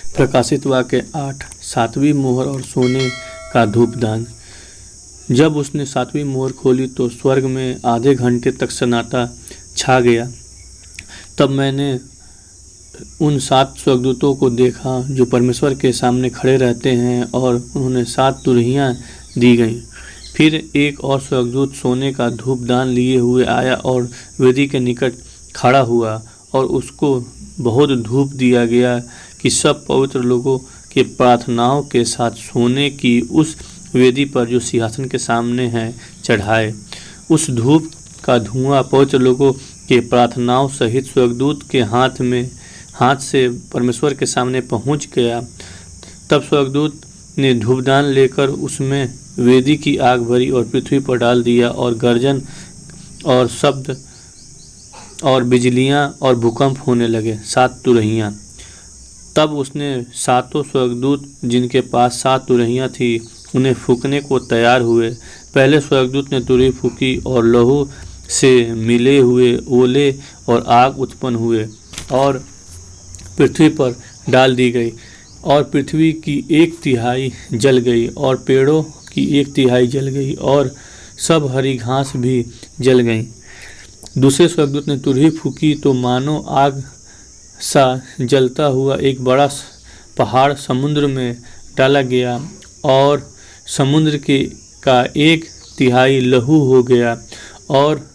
प्रकाशित वाक्य 8। सातवीं मोहर और सोने का धूपदान। जब उसने सातवीं मोहर खोली तो स्वर्ग में आधे घंटे तक सन्नाटा छा गया। तब मैंने उन 7 स्वर्गदूतों को देखा जो परमेश्वर के सामने खड़े रहते हैं, और उन्होंने 7 तुरहियां दी गईं। फिर एक और स्वर्गदूत सोने का धूपदान लिए हुए आया और वेदी के निकट खड़ा हुआ, और उसको बहुत धूप दिया गया कि सब पवित्र लोगों के प्रार्थनाओं के साथ सोने की उस वेदी पर जो सिंहासन के सामने है चढ़ाए। उस धूप का धुआं पवित्र लोगों के प्रार्थनाओं सहित स्वर्गदूत के हाथ से परमेश्वर के सामने पहुंच गया। तब स्वर्गदूत ने धूपदान लेकर उसमें वेदी की आग भरी और पृथ्वी पर डाल दिया, और गर्जन और शब्द और बिजलियां और भूकंप होने लगे। 7 तुरहियां। तब उसने 7 स्वर्गदूत जिनके पास 7 तुरहियां थी उन्हें फूंकने को तैयार हुए। पहले स्वर्गदूत ने तुरही फूंकी और लहू से मिले हुए ओले और आग उत्पन्न हुए और पृथ्वी पर डाल दी गई, और पृथ्वी की 1/3 जल गई, और पेड़ों की 1/3 जल गई, और सब हरी घास भी जल गई। दूसरे स्वर्गदूत ने तुरही फूंकी तो मानो आग सा जलता हुआ एक बड़ा पहाड़ समुद्र में डाला गया, और समुद्र का 1/3 लहू हो गया, और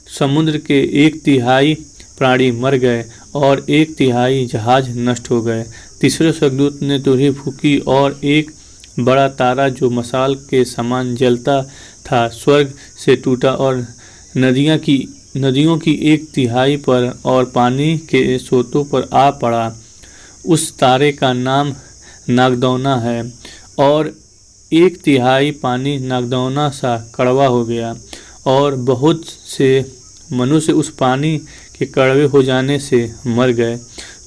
समुद्र के 1/3 प्राणी मर गए, और 1/3 जहाज नष्ट हो गए। तीसरे स्वर्गदूत ने तुरही फूंकी, और एक बड़ा तारा जो मशाल के समान जलता था स्वर्ग से टूटा और नदियों की 1/3 पर और पानी के सोतों पर आ पड़ा। उस तारे का नाम नागदौना है, और 1/3 पानी नागदौना सा कड़वा हो गया, और बहुत से मनुष्य उस पानी के कड़वे हो जाने से मर गए।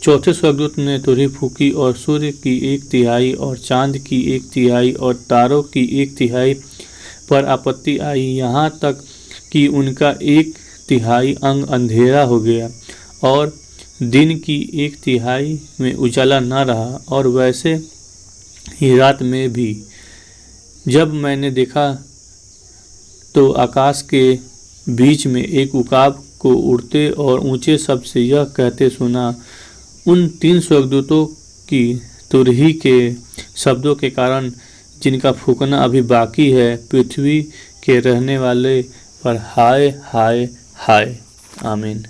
चौथे स्वर्गदूत ने तुरही फूंकी, और सूर्य की 1/3 और चांद की 1/3 और तारों की 1/3 पर आपत्ति आई, यहाँ तक कि उनका 1/3 अंग अंधेरा हो गया, और दिन की 1/3 में उजाला न रहा, और वैसे ही रात में भी। जब मैंने देखा तो आकाश के बीच में एक उकाब को उड़ते और ऊंचे शब्द से यह कहते सुना, उन 3 स्वर्गदूतों की तुरही के शब्दों के कारण जिनका फूंकना अभी बाकी है, पृथ्वी के रहने वाले पर हाय हाय हाय। आमीन।